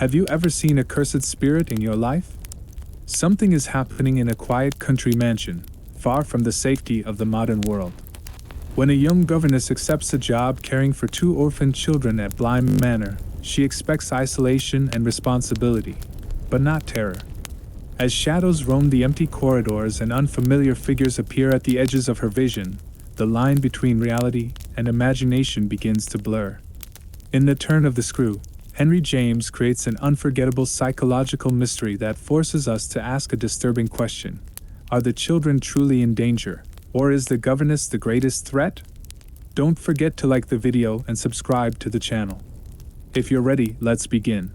Have you ever seen a cursed spirit in your life? Something is happening in a quiet country mansion, far from the safety of the modern world. When a young governess accepts a job caring for 2 orphan children at Blyme Manor, she expects isolation and responsibility, but not terror. As shadows roam the empty corridors and unfamiliar figures appear at the edges of her vision, the line between reality and imagination begins to blur. In The Turn of the Screw, Henry James creates an unforgettable psychological mystery that forces us to ask a disturbing question. Are the children truly in danger, or is the governess the greatest threat? Don't forget to like the video and subscribe to the channel. If you're ready, let's begin.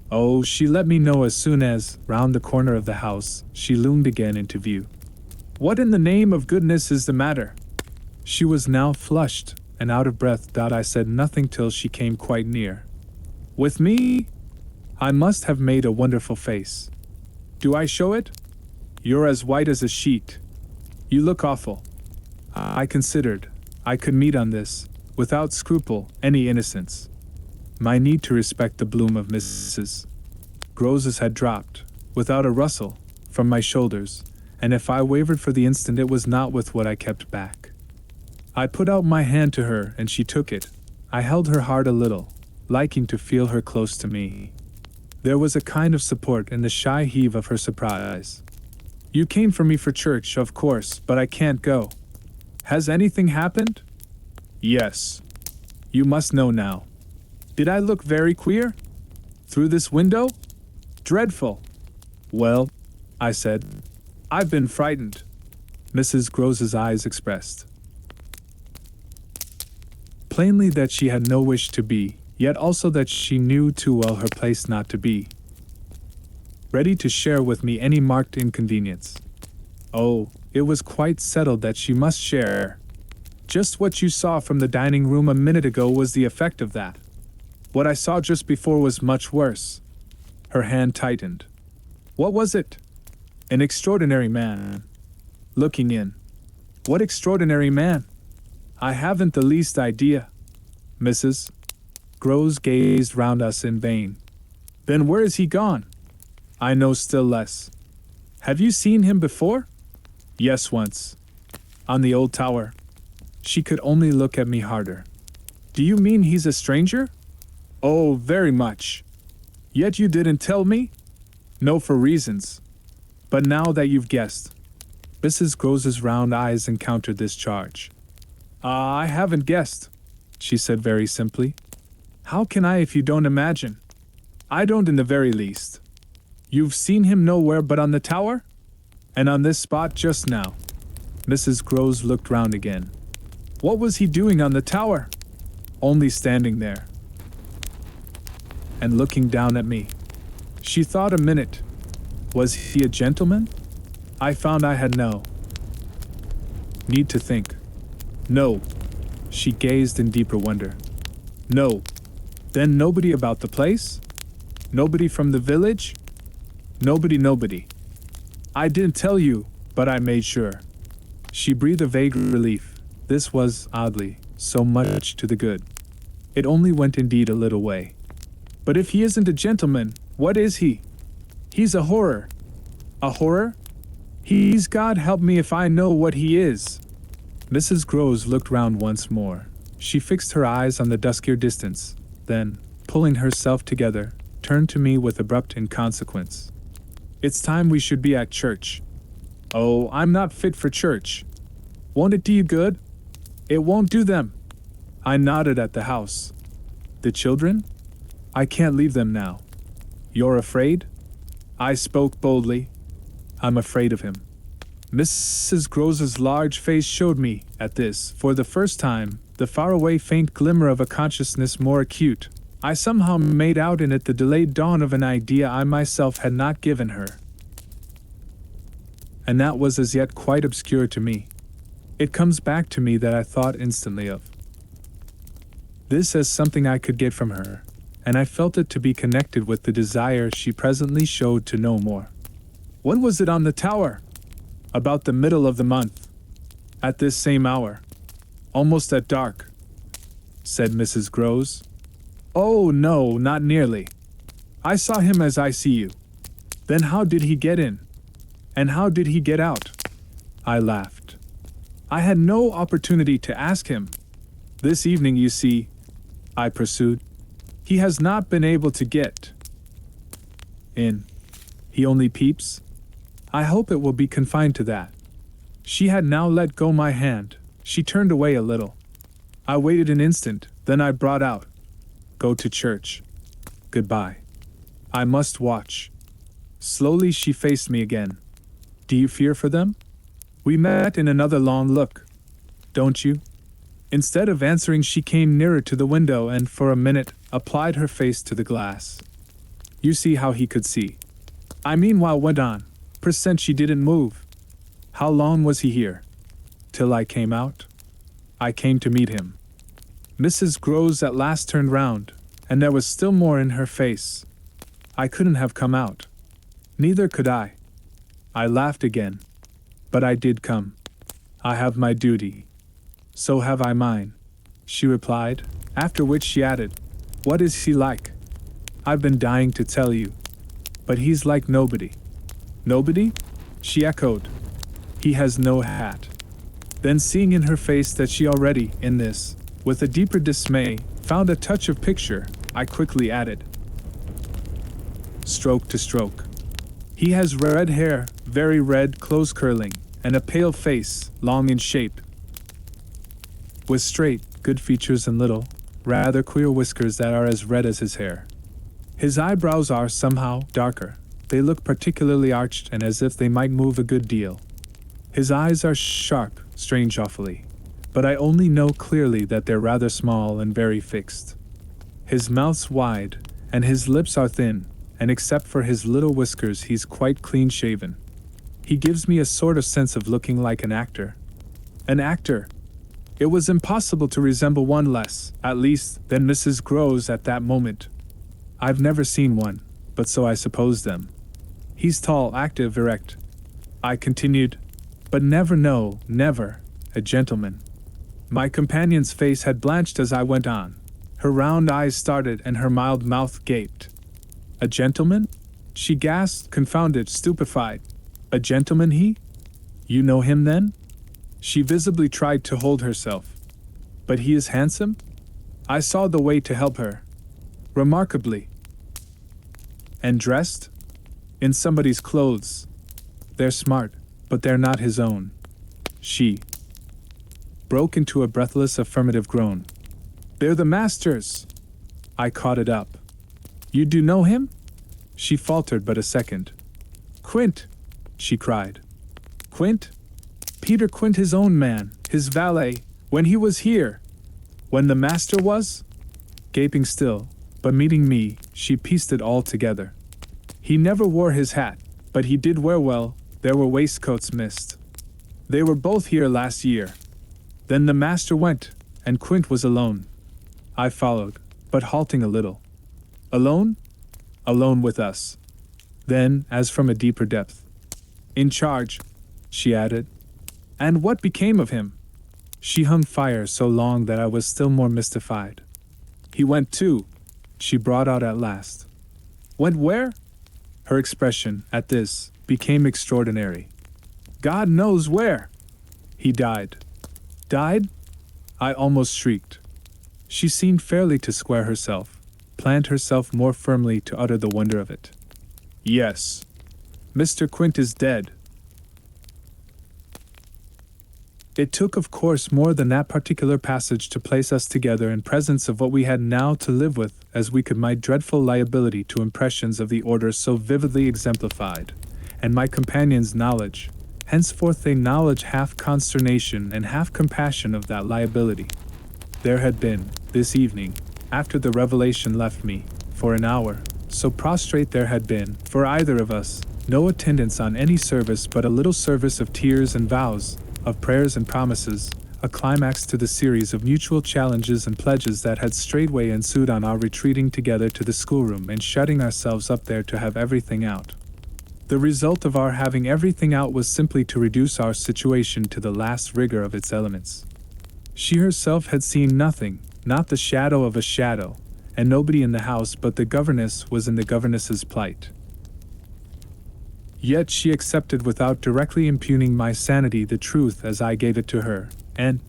Oh, she let me know as soon as, round the corner of the house, she loomed again into view. What in the name of goodness is the matter? She was now flushed and out of breath. I said nothing till she came quite near. With me? I must have made a wonderful face. Do I show it? You're as white as a sheet. You look awful. I considered I could meet on this, without scruple, any innocence. My need to respect the bloom of Mrs. Grose's had dropped, without a rustle, from my shoulders, and if I wavered for the instant it was not with what I kept back. I put out my hand to her and she took it. I held her hard a little, liking to feel her close to me. There was a kind of support in the shy heave of her surprise. You came for me for church, of course, but I can't go. Has anything happened? Yes. You must know now. Did I look very queer? Through this window? Dreadful. Well, I said, I've been frightened. Mrs. Grose's eyes expressed plainly that she had no wish to be, yet also that she knew too well her place not to be ready to share with me any marked inconvenience. Oh, it was quite settled that she must share. Just what you saw from the dining room a minute ago was the effect of that. What I saw just before was much worse. Her hand tightened. What was it? An extraordinary man. Looking in. What extraordinary man? I haven't the least idea. Mrs. Grose gazed round us in vain. Then where is he gone? I know still less. Have you seen him before? Yes, once. On the old tower. She could only look at me harder. Do you mean he's a stranger? Oh, very much. Yet you didn't tell me? No, for reasons. But now that you've guessed. Mrs. Grose's round eyes encountered this charge. I haven't guessed, she said very simply. How can I if you don't imagine? I don't in the very least. You've seen him nowhere but on the tower? And on this spot just now. Mrs. Grose looked round again. What was he doing on the tower? Only standing there. And looking down at me. She thought a minute. Was he a gentleman? I found I had no need to think. No. She gazed in deeper wonder. No. Then nobody about the place? Nobody from the village? Nobody. I didn't tell you, but I made sure. She breathed a vague relief. This was, oddly, so much to the good. It only went indeed a little way. But if he isn't a gentleman, what is he? He's a horror. A horror? He's God help me if I know what he is. Mrs. Grose looked round once more. She fixed her eyes on the duskier distance, then, pulling herself together, turned to me with abrupt inconsequence. It's time we should be at church. Oh, I'm not fit for church. Won't it do you good? It won't do them. I nodded at the house. The children? I can't leave them now. You're afraid? I spoke boldly. I'm afraid of him. Mrs. Grose's large face showed me, at this, for the first time, the faraway faint glimmer of a consciousness more acute. I somehow made out in it the delayed dawn of an idea I myself had not given her. And that was as yet quite obscure to me. It comes back to me that I thought instantly of this as something I could get from her, and I felt it to be connected with the desire she presently showed to know more. When was it on the tower? About the middle of the month. At this same hour. Almost at dark, said Mrs. Grose. Oh, no, not nearly. I saw him as I see you. Then how did he get in? And how did he get out? I laughed. I had no opportunity to ask him. This evening, you see, I pursued, he has not been able to get in. He only peeps. I hope it will be confined to that. She had now let go my hand. She turned away a little. I waited an instant, then I brought out, go to church. Goodbye. I must watch. Slowly she faced me again. Do you fear for them? We met in another long look. Don't you? Instead of answering, she came nearer to the window and for a minute applied her face to the glass. You see how he could see. I meanwhile went on. Percent she didn't move. How long was he here? Till I came out? I came to meet him. Mrs. Groves at last turned round, and there was still more in her face. I couldn't have come out. Neither could I. I laughed again. But I did come. I have my duty. So have I mine, she replied, after which she added, what is he like? I've been dying to tell you. But he's like nobody. Nobody? She echoed. He has no hat. Then seeing in her face that she already, in this, with a deeper dismay, found a touch of picture, I quickly added, stroke to stroke. He has red hair, very red, close curling, and a pale face, long in shape, with straight, good features and little, rather queer whiskers that are as red as his hair. His eyebrows are somehow darker. They look particularly arched and as if they might move a good deal. His eyes are sharp, strange awfully, but I only know clearly that they're rather small and very fixed. His mouth's wide, and his lips are thin, and except for his little whiskers he's quite clean-shaven. He gives me a sort of sense of looking like an actor. An actor! It was impossible to resemble one less, at least, than Mrs. Groves at that moment. I've never seen one, but so I suppose them. He's tall, active, erect, I continued, but never, a gentleman. My companion's face had blanched as I went on. Her round eyes started and her mild mouth gaped. A gentleman? She gasped, confounded, stupefied. A gentleman he? You know him then? She visibly tried to hold herself. But he is handsome? I saw the way to help her. Remarkably. And dressed? In somebody's clothes. They're smart, but they're not his own. She broke into a breathless affirmative groan. They're the master's. I caught it up. You do know him? She faltered but a second. Quint, she cried. Quint? Peter Quint, his own man, his valet, when he was here. When the master was? Gaping still, but meeting me, she pieced it all together. He never wore his hat, but he did wear well, there were waistcoats missed. They were both here last year. Then the master went, and Quint was alone. I followed, but halting a little. Alone? Alone with us. Then, as from a deeper depth. In charge, she added. And what became of him? She hung fire so long that I was still more mystified. He went too, she brought out at last. Went where? Her expression, at this, became extraordinary. God knows where. He died. Died? I almost shrieked. She seemed fairly to square herself, plant herself more firmly to utter the wonder of it. Yes. Mr. Quint is dead. It took, of course, more than that particular passage to place us together in presence of what we had now to live with, as we could my dreadful liability to impressions of the order so vividly exemplified, and my companion's knowledge, henceforth a knowledge half consternation and half compassion of that liability. There had been, this evening, after the revelation left me, for an hour, so prostrate there had been, for either of us, no attendance on any service but a little service of tears and vows, of prayers and promises, a climax to the series of mutual challenges and pledges that had straightway ensued on our retreating together to the schoolroom and shutting ourselves up there to have everything out. The result of our having everything out was simply to reduce our situation to the last rigor of its elements. She herself had seen nothing, not the shadow of a shadow, and nobody in the house but the governess was in the governess's plight. Yet she accepted without directly impugning my sanity the truth as I gave it to her, and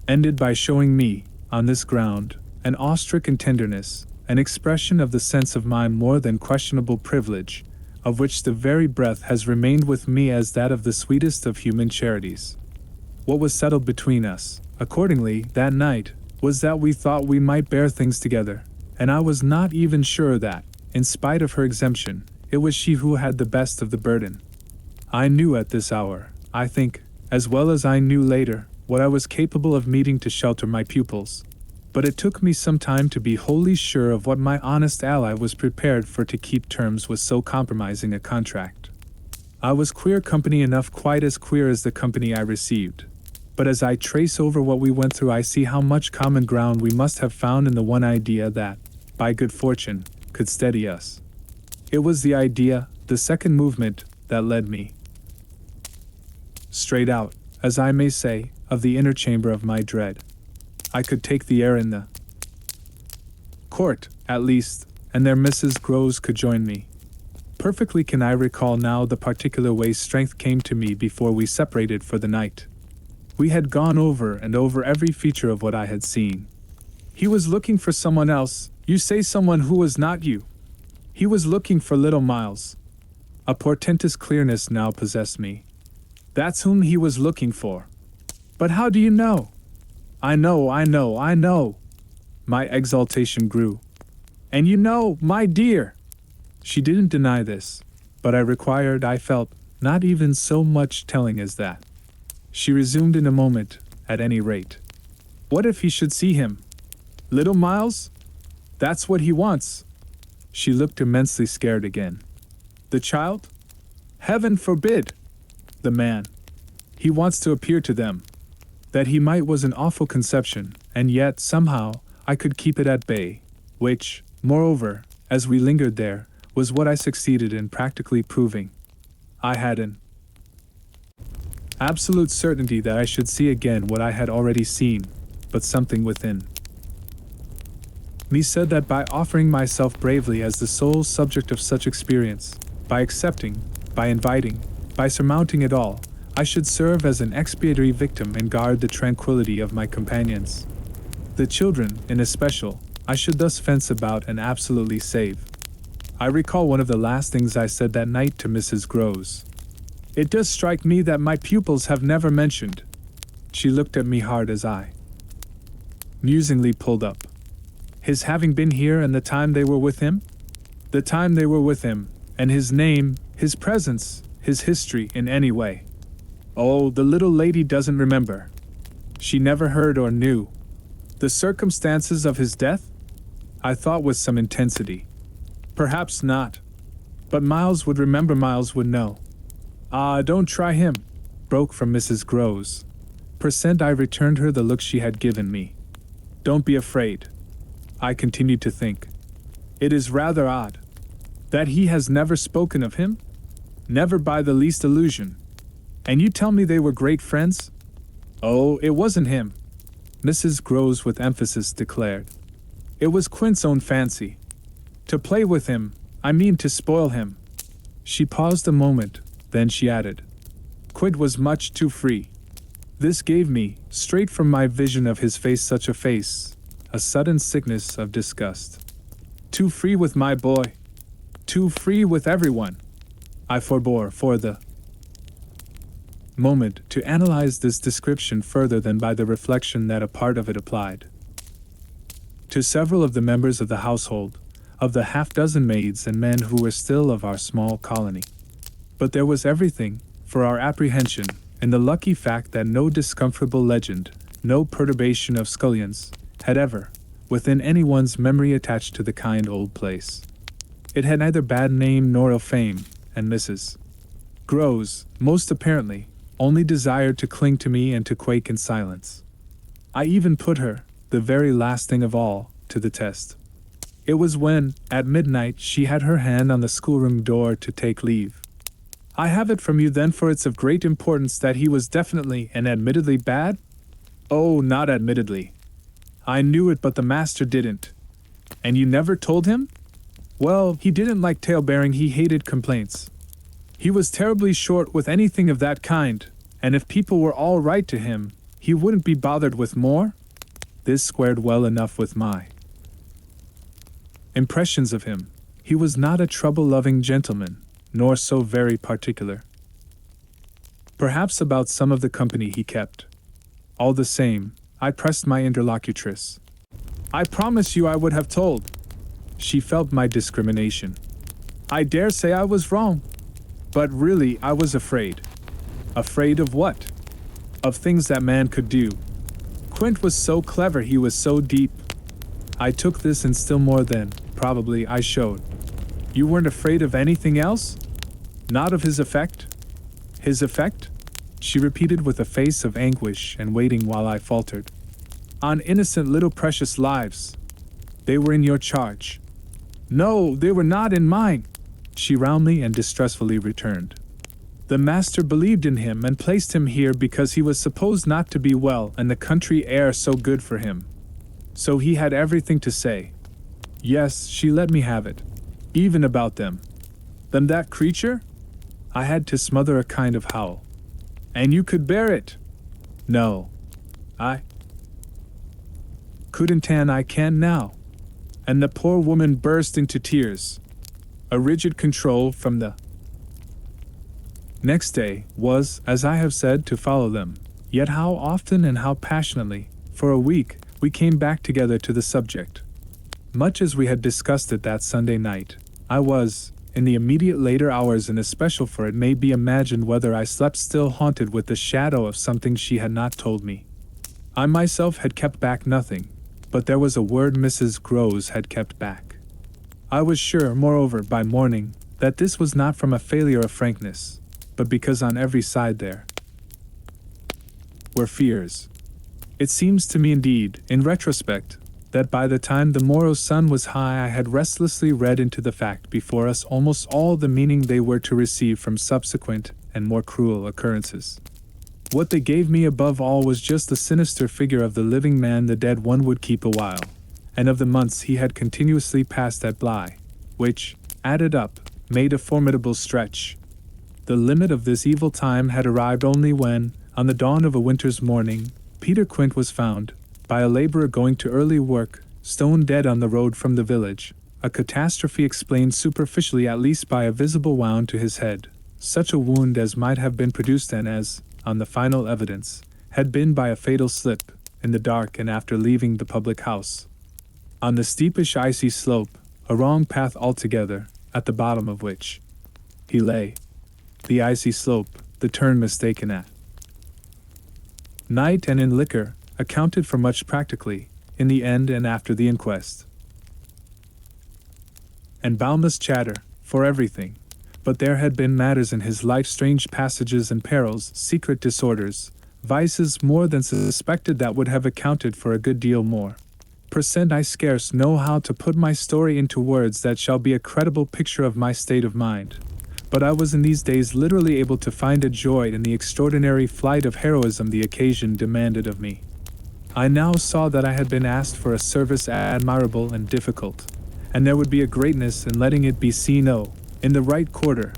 ended by showing me, on this ground, an awe-stricken tenderness, an expression of the sense of my more than questionable privilege, of which the very breath has remained with me as that of the sweetest of human charities. What was settled between us, accordingly, that night, was that we thought we might bear things together, and I was not even sure that, in spite of her exemption, it was she who had the best of the burden. I knew at this hour, I think, as well as I knew later, what I was capable of meeting to shelter my pupils, but it took me some time to be wholly sure of what my honest ally was prepared for to keep terms with so compromising a contract. I was queer company enough, quite as queer as the company I received. But as I trace over what we went through, I see how much common ground we must have found in the one idea that, by good fortune, could steady us. It was the idea, the second movement, that led me straight out, as I may say, of the inner chamber of my dread. I could take the air in the court, at least, and there Mrs. Groves could join me. Perfectly can I recall now the particular way strength came to me before we separated for the night. We had gone over and over every feature of what I had seen. He was looking for someone else, you say, someone who was not you. He was looking for little Miles. A portentous clearness now possessed me. That's whom he was looking for. But how do you know? I know. My exultation grew. And you know, my dear. She didn't deny this, but I felt, not even so much telling as that. She resumed in a moment, at any rate. What if he should see him? Little Miles? That's what he wants. She looked immensely scared again. The child? Heaven forbid! The man. He wants to appear to them. That he might was an awful conception, and yet, somehow, I could keep it at bay, which, moreover, as we lingered there, was what I succeeded in practically proving. I had an absolute certainty that I should see again what I had already seen, but something within me said that by offering myself bravely as the sole subject of such experience, by accepting, by inviting, by surmounting it all, I should serve as an expiatory victim and guard the tranquility of my companions. The children, in especial, I should thus fence about and absolutely save. I recall one of the last things I said that night to Mrs. Groves. It does strike me that my pupils have never mentioned. She looked at me hard as I musingly pulled up. His having been here and the time they were with him? The time they were with him, and his name, his presence, his history in any way. Oh, the little lady doesn't remember. She never heard or knew. The circumstances of his death? I thought with some intensity. Perhaps not. But Miles would remember, Miles would know. Ah, don't try him, broke from Mrs. Groves. I returned her the look she had given me. Don't be afraid. I continued to think. It is rather odd. That he has never spoken of him? Never by the least allusion. And you tell me they were great friends? Oh, it wasn't him, Mrs. Groves with emphasis declared. It was Quint's own fancy. To play with him, I mean to spoil him. She paused a moment, then she added. Quint was much too free. This gave me, straight from my vision of his face, such a face, a sudden sickness of disgust. Too free with my boy. Too free with everyone. I forbore, for the moment, to analyze this description further than by the reflection that a part of it applied to several of the members of the household, of the half-dozen maids and men who were still of our small colony. But there was everything, for our apprehension, in the lucky fact that no discomfortable legend, no perturbation of scullions, had ever, within anyone's memory, attached to the kind old place. It had neither bad name nor ill fame, and Mrs. Groves, most apparently, only desired to cling to me and to quake in silence. I even put her, the very last thing of all, to the test. It was when, at midnight, she had her hand on the schoolroom door to take leave. I have it from you then, for it's of great importance, that he was definitely and admittedly bad? Oh, not admittedly. I knew it, but the master didn't. And you never told him? Well, he didn't like tale-bearing, he hated complaints. He was terribly short with anything of that kind, and if people were all right to him, he wouldn't be bothered with more? This squared well enough with my impressions of him. He was not a trouble-loving gentleman, nor so very particular. Perhaps about some of the company he kept. All the same, I pressed my interlocutress. I promise you I would have told. She felt my discrimination. I dare say I was wrong. But really, I was afraid. Afraid of what? Of things that man could do. Quint was so clever, he was so deep. I took this and still more than, probably, I showed. You weren't afraid of anything else? Not of his effect? His effect? She repeated with a face of anguish and waiting while I faltered. On innocent little precious lives. They were in your charge. No, they were not in mine, she roundly and distressfully returned. The master believed in him and placed him here because he was supposed not to be well and the country air so good for him. So he had everything to say. Yes, she let me have it. Even about them. Them that creature? I had to smother a kind of howl. And you could bear it? No. I couldn't, and I can now. And the poor woman burst into tears. A rigid control from the next day was, as I have said, to follow them. Yet how often and how passionately, for a week, we came back together to the subject. Much as we had discussed it that Sunday night, I was, in the immediate later hours, and especial for it may be imagined whether I slept still, haunted with the shadow of something she had not told me. I myself had kept back nothing, but there was a word Mrs. Groves had kept back. I was sure, moreover, by morning, that this was not from a failure of frankness, but because on every side there were fears. It seems to me indeed, in retrospect, that by the time the morrow's sun was high I had restlessly read into the fact before us almost all the meaning they were to receive from subsequent and more cruel occurrences. What they gave me above all was just the sinister figure of the living man the dead one would keep a while, and of the months he had continuously passed at Bly, which, added up, made a formidable stretch. The limit of this evil time had arrived only when, on the dawn of a winter's morning, Peter Quint was found, by a laborer going to early work, stone dead on the road from the village, a catastrophe explained superficially at least by a visible wound to his head, such a wound as might have been produced and as, on the final evidence, had been by a fatal slip, in the dark and after leaving the public house. On the steepish icy slope, a wrong path altogether, at the bottom of which he lay. The icy slope, the turn mistaken at night and in liquor, accounted for much practically, in the end and after the inquest. And boundless chatter, for everything. But there had been matters in his life, strange passages and perils, secret disorders, vices more than suspected that would have accounted for a good deal more. I scarce know how to put my story into words that shall be a credible picture of my state of mind. But I was in these days literally able to find a joy in the extraordinary flight of heroism the occasion demanded of me. I now saw that I had been asked for a service admirable and difficult, and there would be a greatness in letting it be seen, in the right quarter,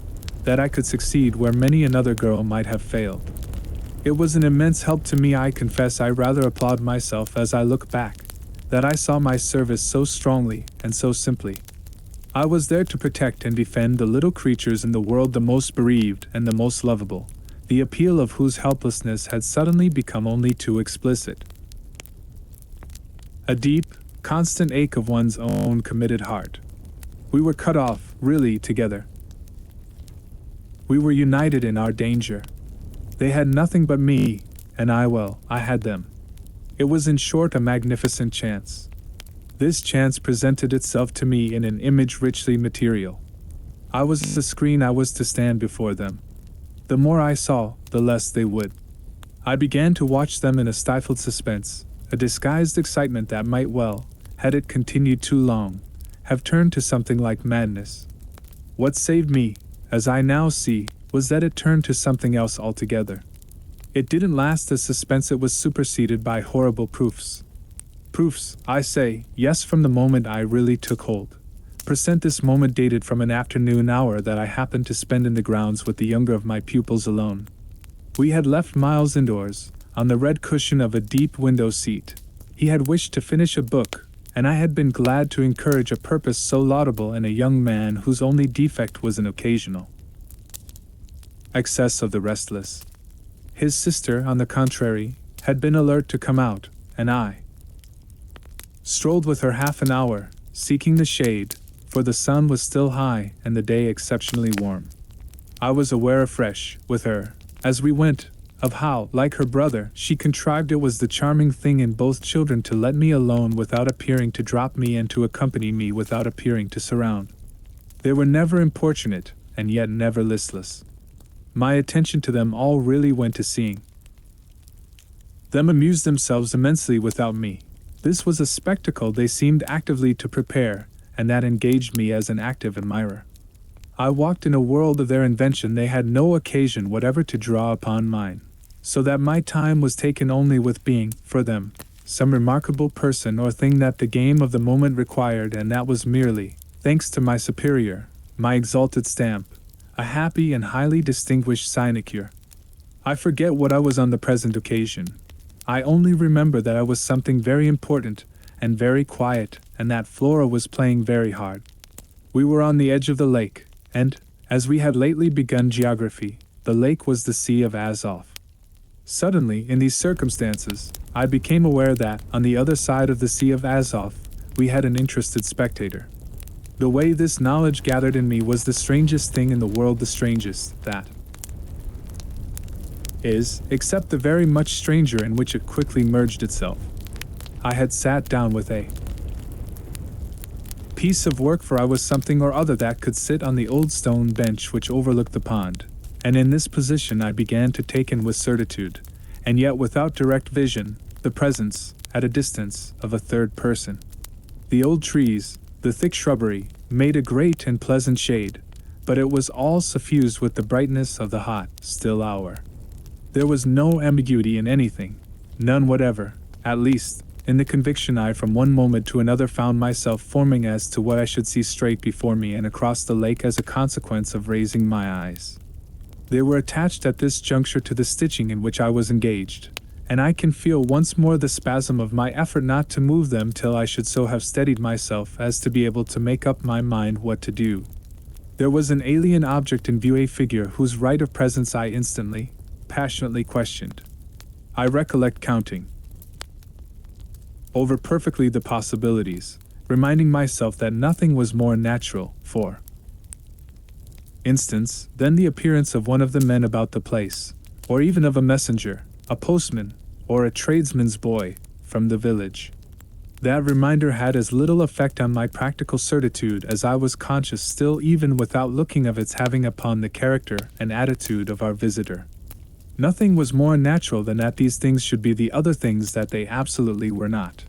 that I could succeed where many another girl might have failed. It was an immense help to me. I confess I rather applaud myself as I look back, that I saw my service so strongly and so simply. I was there to protect and defend the little creatures in the world, the most bereaved and the most lovable, the appeal of whose helplessness had suddenly become only too explicit. A deep, constant ache of one's own committed heart. We were cut off, really, together. We were united in our danger. They had nothing but me, and I had them. It was in short a magnificent chance. This chance presented itself to me in an image richly material. I was the screen I was to stand before them. The more I saw, the less they would. I began to watch them in a stifled suspense, a disguised excitement that might well, had it continued too long, have turned to something like madness. What saved me, as I now see, was that it turned to something else altogether. It didn't last as suspense, it was superseded by horrible proofs. Proofs, I say, yes, from the moment I really took hold. This moment dated from an afternoon hour that I happened to spend in the grounds with the younger of my pupils alone. We had left Miles indoors, on the red cushion of a deep window seat. He had wished to finish a book, and I had been glad to encourage a purpose so laudable in a young man whose only defect was an occasional excess of the restless. His sister, on the contrary, had been alert to come out, and I strolled with her half an hour, seeking the shade, for the sun was still high and the day exceptionally warm. I was aware afresh, with her, as we went, of how, like her brother, she contrived it was the charming thing in both children to let me alone without appearing to drop me and to accompany me without appearing to surround. They were never importunate, and yet never listless. My attention to them all really went to seeing them amuse themselves immensely without me. This was a spectacle they seemed actively to prepare, and that engaged me as an active admirer. I walked in a world of their invention they had no occasion whatever to draw upon mine, so that my time was taken only with being, for them, some remarkable person or thing that the game of the moment required, and that was merely, thanks to my superior, my exalted stamp, a happy and highly distinguished sinecure. I forget what I was on the present occasion. I only remember that I was something very important and very quiet, and that Flora was playing very hard. We were on the edge of the lake, and, as we had lately begun geography, the lake was the Sea of Azov. Suddenly, in these circumstances, I became aware that, on the other side of the Sea of Azov, we had an interested spectator. The way this knowledge gathered in me was the strangest thing in the world, the strangest, that is, except the very much stranger in which it quickly merged itself. I had sat down with a piece of work, for I was something or other that could sit on the old stone bench which overlooked the pond, and in this position I began to take in with certitude, and yet without direct vision, the presence, at a distance, of a third person. The old trees, the thick shrubbery, made a great and pleasant shade, but it was all suffused with the brightness of the hot, still hour. There was no ambiguity in anything, none whatever, at least, in the conviction I from one moment to another found myself forming as to what I should see straight before me and across the lake as a consequence of raising my eyes. They were attached at this juncture to the stitching in which I was engaged, and I can feel once more the spasm of my effort not to move them till I should so have steadied myself as to be able to make up my mind what to do. There was an alien object in view, a figure whose right of presence I instantly, passionately questioned. I recollect counting over perfectly the possibilities, reminding myself that nothing was more natural, for instance, than the appearance of one of the men about the place, or even of a messenger, a postman, or a tradesman's boy, from the village. That reminder had as little effect on my practical certitude as I was conscious still, even without looking, of its having upon the character and attitude of our visitor. Nothing was more natural than that these things should be the other things that they absolutely were not.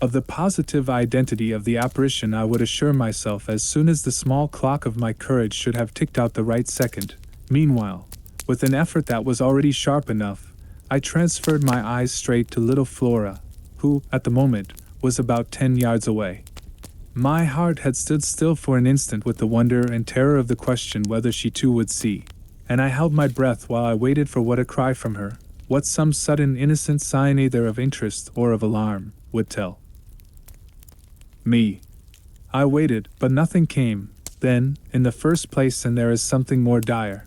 Of the positive identity of the apparition I would assure myself as soon as the small clock of my courage should have ticked out the right second. Meanwhile, with an effort that was already sharp enough, I transferred my eyes straight to little Flora, who, at the moment, was about 10 yards away. My heart had stood still for an instant with the wonder and terror of the question whether she too would see, and I held my breath while I waited for what a cry from her, what some sudden innocent sign either of interest or of alarm, would tell me. I waited, but nothing came. Then, in the first place, and there is something more dire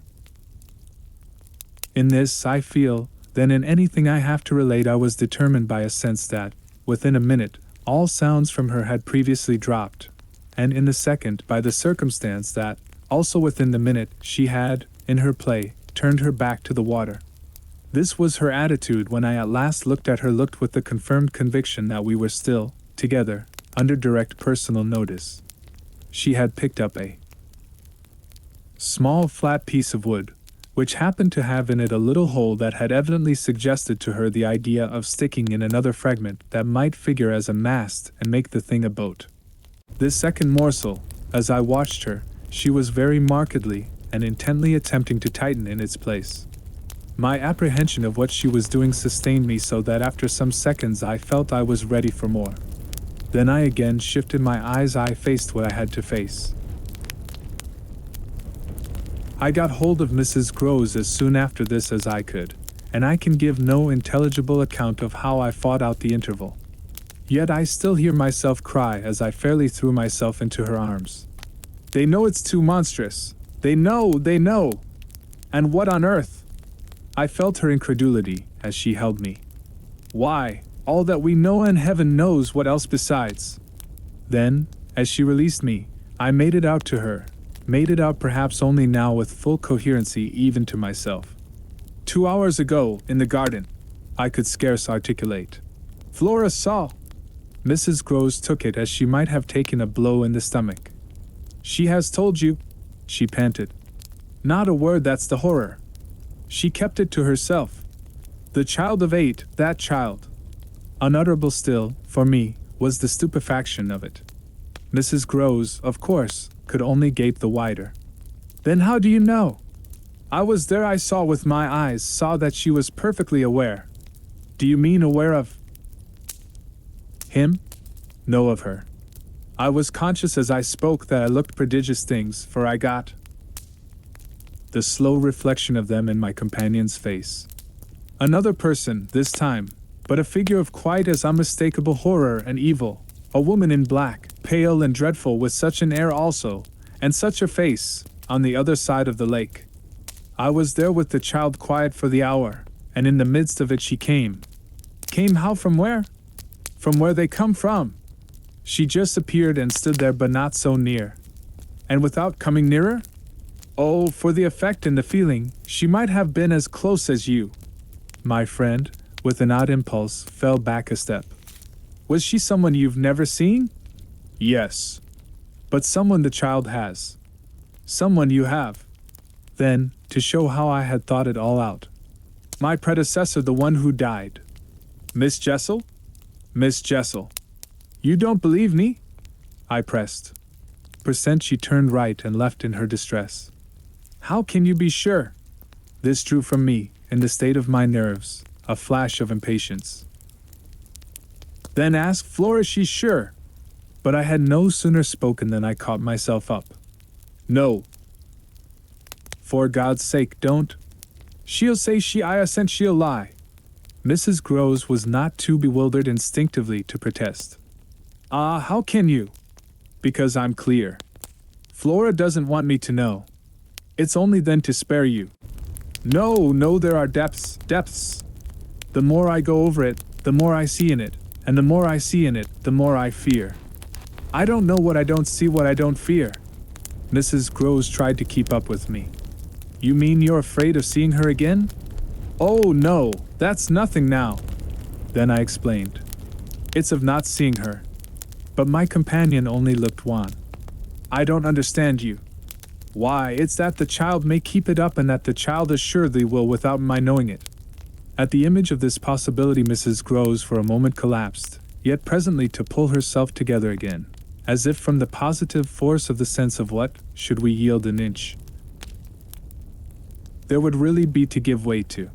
in this, I feel, than in anything I have to relate, I was determined by a sense that, within a minute, all sounds from her had previously dropped, and in the second, by the circumstance that, also within the minute, she had, in her play, turned her back to the water. This was her attitude when I at last looked at her, looked with the confirmed conviction that we were still, together, under direct personal notice. She had picked up a small flat piece of wood, which happened to have in it a little hole that had evidently suggested to her the idea of sticking in another fragment that might figure as a mast and make the thing a boat. This second morsel, as I watched her, she was very markedly and intently attempting to tighten in its place. My apprehension of what she was doing sustained me so that after some seconds I felt I was ready for more. Then I again shifted my eyes. I faced what I had to face. I got hold of Mrs. Groves as soon after this as I could, and I can give no intelligible account of how I fought out the interval. Yet I still hear myself cry as I fairly threw myself into her arms. They know it's too monstrous. They know. And what on earth? I felt her incredulity as she held me. Why, all that we know, and heaven knows what else besides. Then, as she released me, I made it out to her, made it out perhaps only now with full coherency even to myself. 2 hours ago, in the garden, I could scarce articulate. Flora saw. Mrs. Groves took it as she might have taken a blow in the stomach. She has told you, she panted. Not a word, that's the horror. She kept it to herself. The child of 8, that child. Unutterable still, for me, was the stupefaction of it. Mrs. Groves, of course, could only gape the wider. Then how do you know? I was there, I saw with my eyes, saw that she was perfectly aware. Do you mean aware of him? No, of her. I was conscious as I spoke that I looked prodigious things, for I got the slow reflection of them in my companion's face. Another person, this time, but a figure of quite as unmistakable horror and evil, a woman in black, pale and dreadful, with such an air also, and such a face, on the other side of the lake. I was there with the child quiet for the hour, and in the midst of it she came. Came how, from where? From where they come from. She just appeared and stood there, but not so near. And without coming nearer? Oh, for the effect and the feeling, she might have been as close as you. My friend, with an odd impulse, fell back a step. Was she someone you've never seen? Yes. But someone the child has. Someone you have. Then, to show how I had thought it all out. My predecessor, the one who died. Miss Jessel? Miss Jessel. You don't believe me? I pressed. Percent she turned right and left in her distress. How can you be sure? This drew from me, in the state of my nerves, a flash of impatience. Then ask Flora, she's sure. But I had no sooner spoken than I caught myself up. No. For God's sake, don't. She'll say I assent, she'll lie. Mrs. Groves was not too bewildered instinctively to protest. Ah, how can you? Because I'm clear. Flora doesn't want me to know. It's only then to spare you. No, there are depths. The more I go over it, the more I see in it, and the more I see in it, the more I fear. I don't know what I don't see, what I don't fear. Mrs. Groves tried to keep up with me. You mean you're afraid of seeing her again? Oh, no, that's nothing now. Then I explained. It's of not seeing her. But my companion only looked wan. I don't understand you. Why, it's that the child may keep it up, and that the child assuredly will without my knowing it. At the image of this possibility, Mrs. Groves for a moment collapsed, yet presently to pull herself together again, as if from the positive force of the sense of what, should we yield an inch, there would really be to give way to.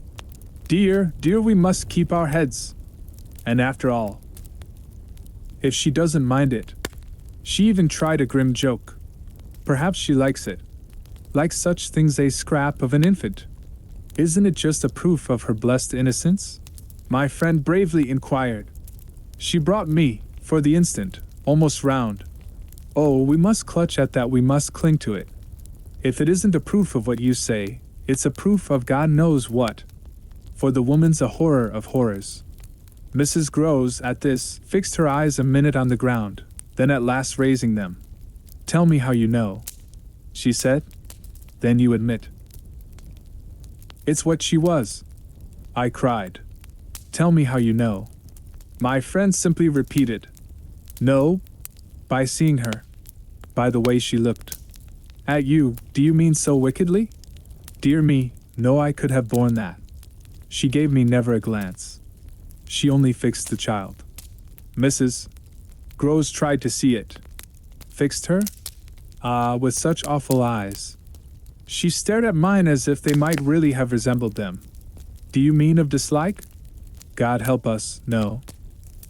Dear, we must keep our heads. And after all, if she doesn't mind it. She even tried a grim joke. Perhaps she likes it. Like such things, a scrap of an infant. Isn't it just a proof of her blessed innocence? My friend bravely inquired. She brought me, for the instant, almost round. Oh, we must clutch at that, we must cling to it. If it isn't a proof of what you say, it's a proof of God knows what. For the woman's a horror of horrors. Mrs. Groves, at this, fixed her eyes a minute on the ground, then at last raising them. Tell me how you know, she said. Then you admit. It's what she was, I cried. Tell me how you know. My friend simply repeated. No, by seeing her. By the way she looked. At you, do you mean so wickedly? Dear me, no, I could have borne that. She gave me never a glance. She only fixed the child. Mrs. Groves tried to see it. Fixed her? Ah, with such awful eyes. She stared at mine as if they might really have resembled them. Do you mean of dislike? God help us, no.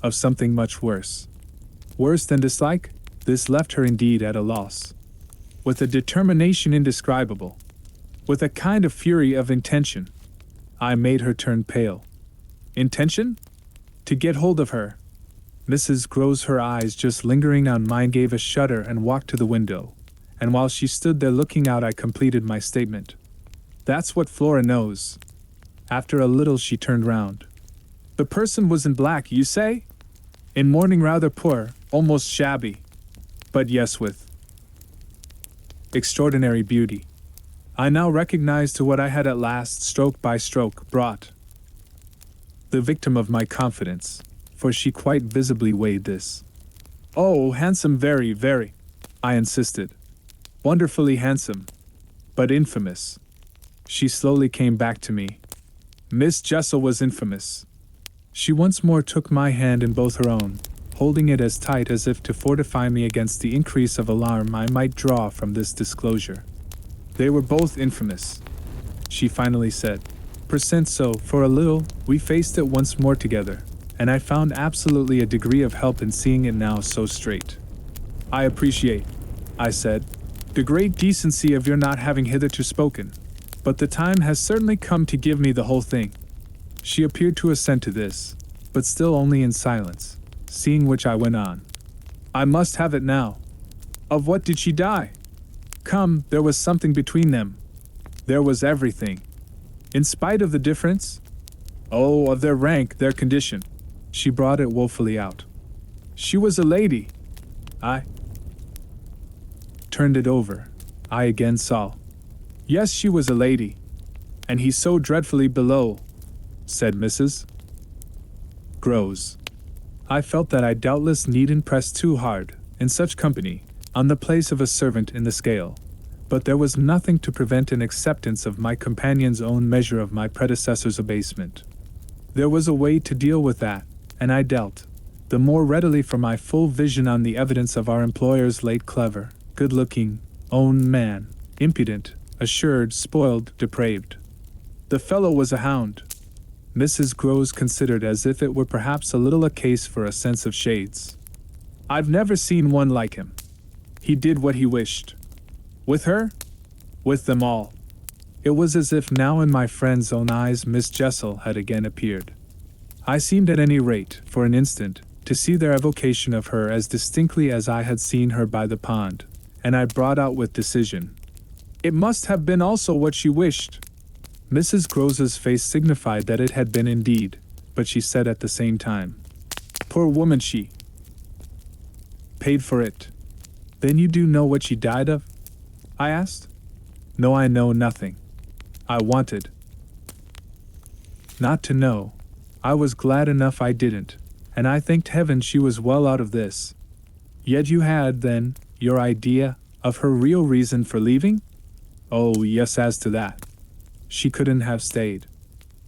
Of something much worse. Worse than dislike? This left her indeed at a loss. With a determination indescribable. With a kind of fury of intention. I made her turn pale. Intention? To get hold of her. Mrs. Groves, her eyes just lingering on mine, gave a shudder and walked to the window, and while she stood there looking out, I completed my statement. That's what Flora knows. After a little she turned round. The person was in black, you say? In mourning, rather poor, almost shabby. But yes, with extraordinary beauty. I now recognized to what I had at last, stroke by stroke, brought the victim of my confidence, for she quite visibly weighed this. Oh, handsome, very, very, I insisted. Wonderfully handsome. But infamous. She slowly came back to me. Miss Jessel was infamous. She once more took my hand in both her own, holding it as tight as if to fortify me against the increase of alarm I might draw from this disclosure. They were both infamous, she finally said. Percent so, for a little, we faced it once more together, and I found absolutely a degree of help in seeing it now so straight. I appreciate, I said, the great decency of your not having hitherto spoken, but the time has certainly come to give me the whole thing. She appeared to assent to this, but still only in silence, seeing which I went on. I must have it now. Of what did she die? Come, there was something between them. There was everything. In spite of the difference? Oh, of their rank, their condition. She brought it woefully out. She was a lady. I turned it over. I again saw. Yes, she was a lady. And he so dreadfully below, said Mrs. Groves. I felt that I doubtless needn't press too hard, in such company, on the place of a servant in the scale, but there was nothing to prevent an acceptance of my companion's own measure of my predecessor's abasement. There was a way to deal with that, and I dealt, the more readily for my full vision on the evidence of our employer's late clever, good-looking, own man, impudent, assured, spoiled, depraved. The fellow was a hound. Mrs. Groves considered as if it were perhaps a little a case for a sense of shades. I've never seen one like him. He did what he wished. With her? With them all. It was as if now in my friend's own eyes Miss Jessel had again appeared. I seemed at any rate, for an instant, to see their evocation of her as distinctly as I had seen her by the pond, and I brought out with decision. It must have been also what she wished. Mrs. Groves's face signified that it had been indeed, but she said at the same time, poor woman, she paid for it. Then you do know what she died of? I asked. No, I know nothing. I wanted not to know. I was glad enough I didn't, and I thanked heaven she was well out of this. Yet you had, then, your idea of her real reason for leaving? Oh, yes, as to that. She couldn't have stayed.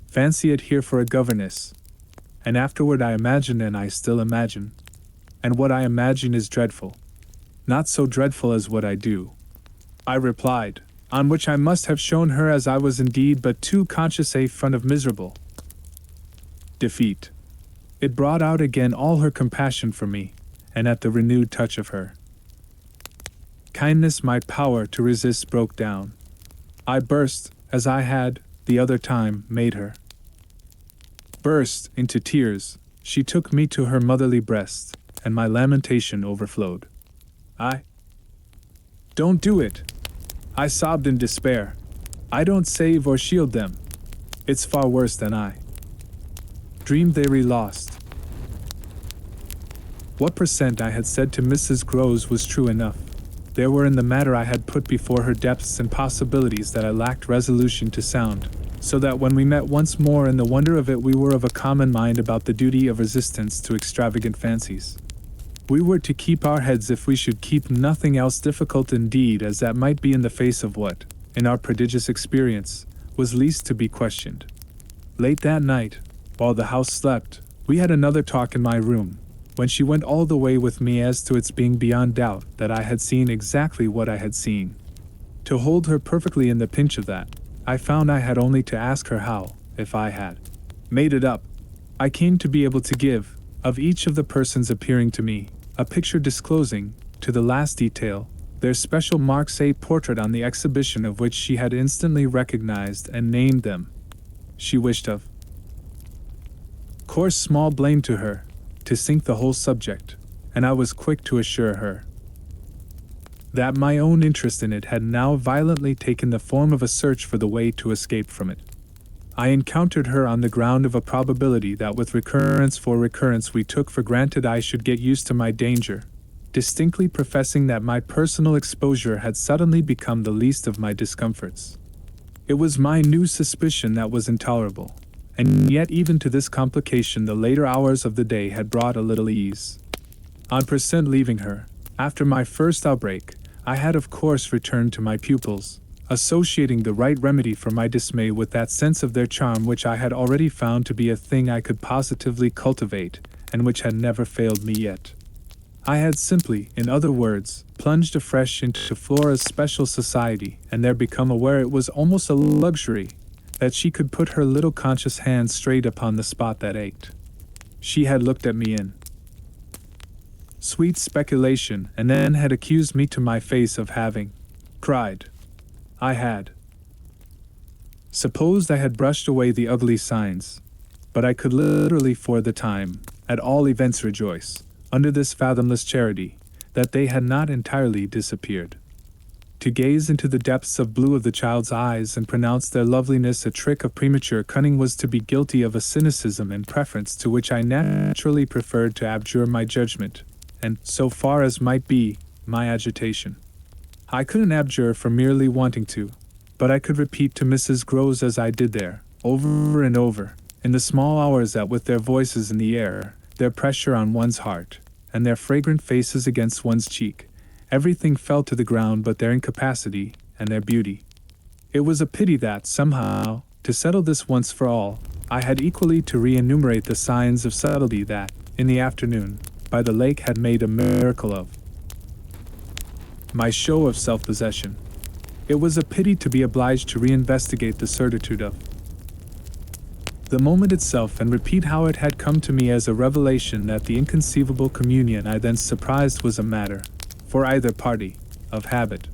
Fancy it here for a governess. And afterward I imagined, and I still imagine. And what I imagine is dreadful. Not so dreadful as what I do, I replied, on which I must have shown her as I was indeed but too conscious a front of miserable defeat. It brought out again all her compassion for me, and at the renewed touch of her kindness my power to resist broke down. I burst, as I had, the other time, made her burst into tears. She took me to her motherly breast, and my lamentation overflowed. I don't do it. I sobbed in despair. I don't save or shield them. It's far worse than I dreamed they were lost. What percent I had said to Mrs. Groves was true enough. There were in the matter I had put before her depths and possibilities that I lacked resolution to sound, so that when we met once more in the wonder of it we were of a common mind about the duty of resistance to extravagant fancies. We were to keep our heads if we should keep nothing else, difficult indeed as that might be in the face of what, in our prodigious experience, was least to be questioned. Late that night, while the house slept, we had another talk in my room, when she went all the way with me as to its being beyond doubt that I had seen exactly what I had seen. To hold her perfectly in the pinch of that, I found I had only to ask her how, if I had made it up. I came to be able to give, of each of the persons appearing to me, a picture disclosing, to the last detail, their special marks, a portrait on the exhibition of which she had instantly recognized and named them. She wished of course small blame to her, to sink the whole subject, and I was quick to assure her that my own interest in it had now violently taken the form of a search for the way to escape from it. I encountered her on the ground of a probability that with recurrence for recurrence we took for granted I should get used to my danger, distinctly professing that my personal exposure had suddenly become the least of my discomforts. It was my new suspicion that was intolerable, and yet even to this complication the later hours of the day had brought a little ease. On leaving her, after my first outbreak, I had of course returned to my pupils, associating the right remedy for my dismay with that sense of their charm which I had already found to be a thing I could positively cultivate, and which had never failed me yet. I had simply, in other words, plunged afresh into Flora's special society, and there become aware it was almost a luxury that she could put her little conscious hand straight upon the spot that ached. She had looked at me in sweet speculation, and then had accused me to my face of having cried. I had supposed I had brushed away the ugly signs, but I could literally for the time, at all events rejoice, under this fathomless charity, that they had not entirely disappeared. To gaze into the depths of blue of the child's eyes and pronounce their loveliness a trick of premature cunning was to be guilty of a cynicism and preference to which I naturally preferred to abjure my judgment, and, so far as might be, my agitation. I couldn't abjure for merely wanting to, but I could repeat to Mrs. Groves as I did there, over and over, in the small hours that with their voices in the air, their pressure on one's heart, and their fragrant faces against one's cheek, everything fell to the ground but their incapacity and their beauty. It was a pity that, somehow, to settle this once for all, I had equally to re-enumerate the signs of subtlety that, in the afternoon, by the lake had made a miracle of my show of self-possession. It was a pity to be obliged to reinvestigate the certitude of the moment itself and repeat how it had come to me as a revelation that the inconceivable communion I then surprised was a matter, for either party, of habit.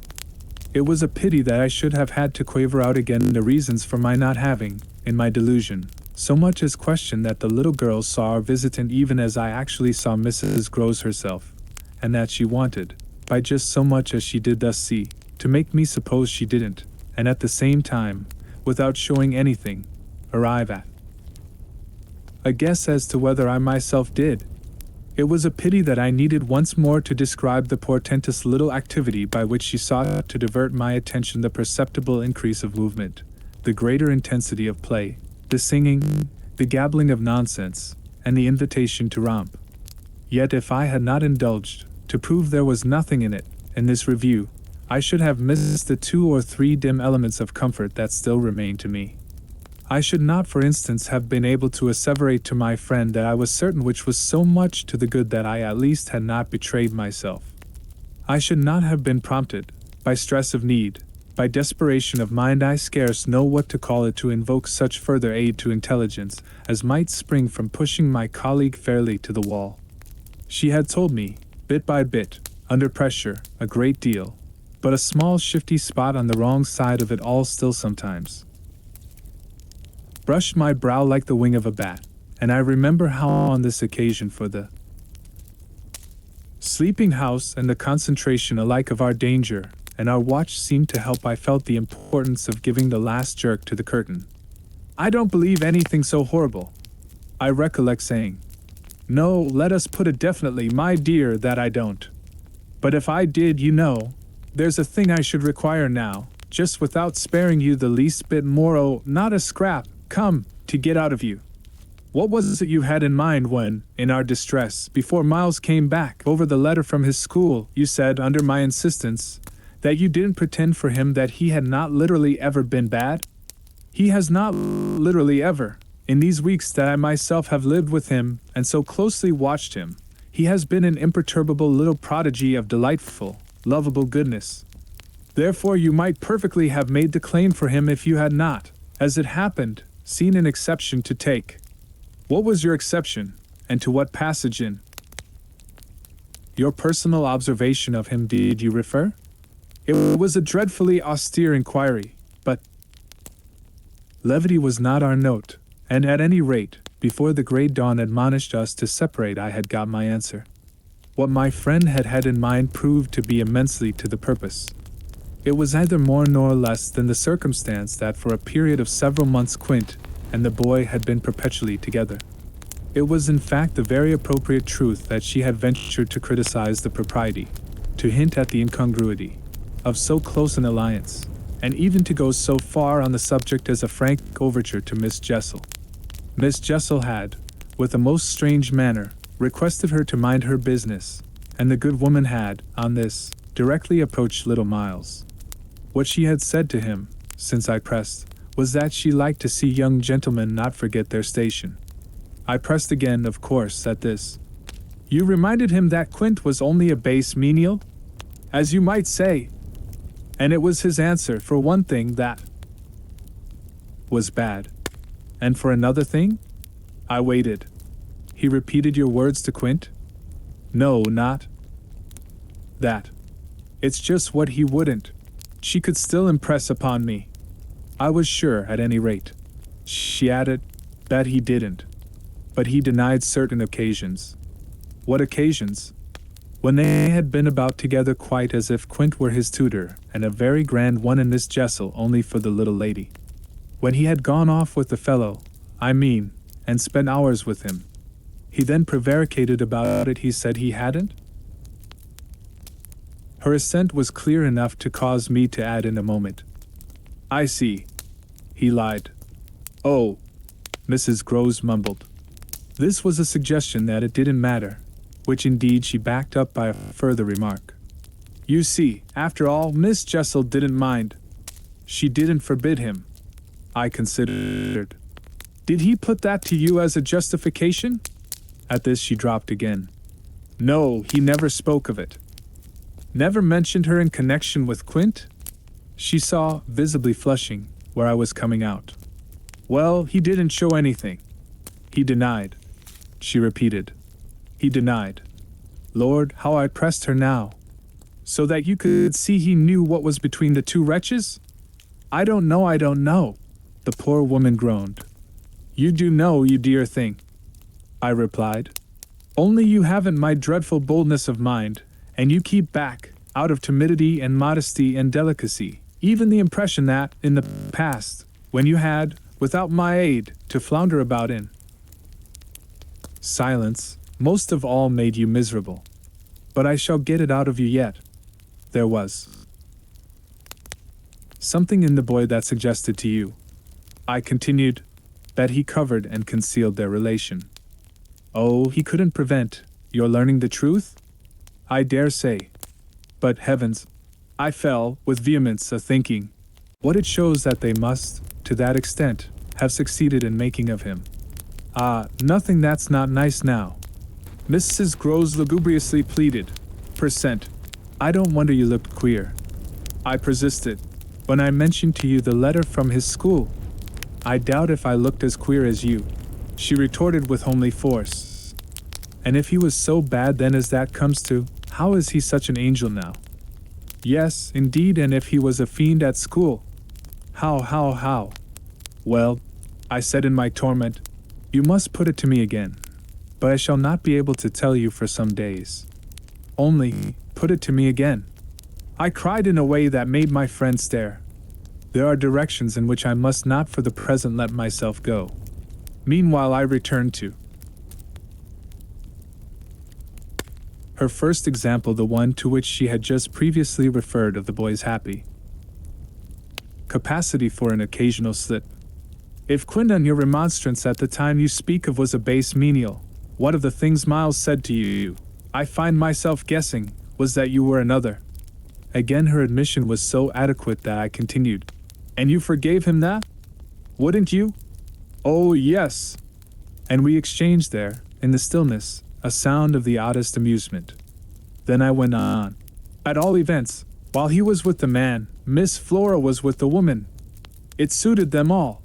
It was a pity that I should have had to quaver out again the reasons for my not having, in my delusion, so much as question that the little girl saw our visitant even as I actually saw Mrs. Groves herself, and that she wanted, by just so much as she did thus see, to make me suppose she didn't, and at the same time, without showing anything, arrive at a guess as to whether I myself did. It was a pity that I needed once more to describe the portentous little activity by which she sought to divert my attention, the perceptible increase of movement, the greater intensity of play, the singing, the gabbling of nonsense, and the invitation to romp. Yet if I had not indulged, to prove there was nothing in it, in this review, I should have missed the 2 or 3 dim elements of comfort that still remained to me. I should not, for instance, have been able to asseverate to my friend that I was certain, which was so much to the good that I at least had not betrayed myself. I should not have been prompted, by stress of need, by desperation of mind, I scarce know what to call it, to invoke such further aid to intelligence as might spring from pushing my colleague fairly to the wall. She had told me, bit by bit, under pressure, a great deal, but a small shifty spot on the wrong side of it all still sometimes brushed my brow like the wing of a bat, and I remember how on this occasion, for the sleeping house and the concentration alike of our danger and our watch seemed to help, I felt the importance of giving the last jerk to the curtain. I don't believe anything so horrible, I recollect saying. No, let us put it definitely, my dear, that I don't. But if I did, you know, there's a thing I should require now, just without sparing you the least bit more, oh, not a scrap, come, to get out of you. What was it you had in mind when, in our distress, before Miles came back over the letter from his school, you said, under my insistence, that you didn't pretend for him that he had not literally ever been bad? He has not literally ever, in these weeks that I myself have lived with him and so closely watched him, he has been an imperturbable little prodigy of delightful, lovable goodness. Therefore you might perfectly have made the claim for him if you had not, as it happened, seen an exception to take. What was your exception, and to what passage in your personal observation of him did you refer? It was a dreadfully austere inquiry, but levity was not our note, and at any rate, before the grey dawn admonished us to separate, I had got my answer. What my friend had had in mind proved to be immensely to the purpose. It was neither more nor less than the circumstance that for a period of several months Quint and the boy had been perpetually together. It was in fact the very appropriate truth that she had ventured to criticize the propriety, to hint at the incongruity, of so close an alliance, and even to go so far on the subject as a frank overture to Miss Jessel. Miss Jessel had, with a most strange manner, requested her to mind her business, and the good woman had, on this, directly approached little Miles. What she had said to him, since I pressed, was that she liked to see young gentlemen not forget their station. I pressed again, of course, at this. You reminded him that Quint was only a base menial, as you might say, and it was his answer, for one thing, that was bad, and for another thing? I waited. He repeated your words to Quint? No, not that. It's just what he wouldn't. She could still impress upon me. I was sure, at any rate, she added, that he didn't. But he denied certain occasions. What occasions? When they had been about together quite as if Quint were his tutor, and a very grand one in Miss Jessel only for the little lady. When he had gone off with the fellow, I mean, and spent hours with him. He then prevaricated about it, he said he hadn't? Her assent was clear enough to cause me to add in a moment. I see. He lied. Oh, Mrs. Groves mumbled. This was a suggestion that it didn't matter, which indeed she backed up by a further remark. You see, after all, Miss Jessel didn't mind. She didn't forbid him. I considered. Did he put that to you as a justification? At this she dropped again. No, he never spoke of it. Never mentioned her in connection with Quint? She saw, visibly flushing, where I was coming out. Well, he didn't show anything. He denied. She repeated. He denied. Lord, how I pressed her now. So that you could see he knew what was between the two wretches? I don't know. The poor woman groaned. You do know, you dear thing, I replied. Only you haven't my dreadful boldness of mind, and you keep back, out of timidity and modesty and delicacy, even the impression that, in the past, when you had, without my aid, to flounder about in silence, most of all made you miserable. But I shall get it out of you yet. There was something in the boy that suggested to you, I continued, that he covered and concealed their relation. Oh, he couldn't prevent your learning the truth? I dare say. But heavens, I fell, with vehemence, a-thinking, what it shows that they must, to that extent, have succeeded in making of him. Ah, nothing that's not nice now. Mrs. Groves lugubriously pleaded. "%. I don't wonder you looked queer." I persisted. "When I mentioned to you the letter from his school, I doubt if I looked as queer as you." She retorted with homely force. "And if he was so bad then as that comes to, how is he such an angel now?" "Yes, indeed, and if he was a fiend at school, how? Well," I said in my torment, "you must put it to me again, but I shall not be able to tell you for some days. Only, put it to me again." I cried in a way that made my friend stare. There are directions in which I must not for the present let myself go. Meanwhile I returned to her first example, the one to which she had just previously referred of the boy's happy capacity for an occasional slip. If Quint on your remonstrance at the time you speak of was a base menial, one of the things Miles said to you, I find myself guessing, was that you were another. Again her admission was so adequate that I continued. And you forgave him that? Wouldn't you? Oh, yes. And we exchanged there, in the stillness, a sound of the oddest amusement. Then I went on. At all events, while he was with the man, Miss Flora was with the woman. It suited them all.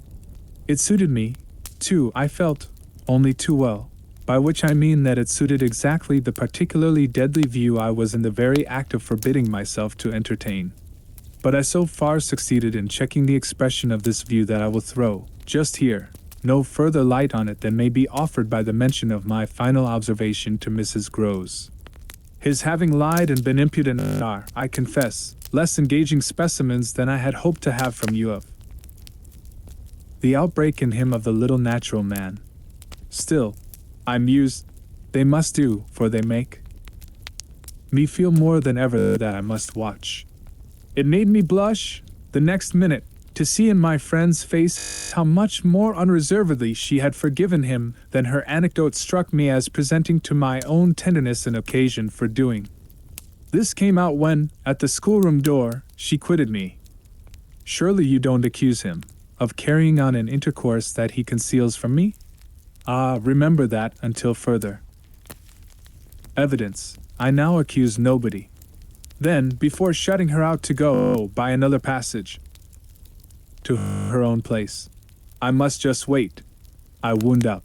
It suited me, too, I felt, only too well, by which I mean that it suited exactly the particularly deadly view I was in the very act of forbidding myself to entertain. But I so far succeeded in checking the expression of this view that I will throw, just here, no further light on it than may be offered by the mention of my final observation to Mrs. Groves. His having lied and been impudent are, I confess, less engaging specimens than I had hoped to have from you of the outbreak in him of the little natural man. Still, I mused, they must do, for they make me feel more than ever that I must watch. It made me blush, the next minute, to see in my friend's face how much more unreservedly she had forgiven him than her anecdote struck me as presenting to my own tenderness an occasion for doing. This came out when, at the schoolroom door, she quitted me. Surely you don't accuse him of carrying on an intercourse that he conceals from me? Ah, remember that until further evidence, I now accuse nobody. Then, before shutting her out to go by another passage to her own place, I must just wait. I wound up.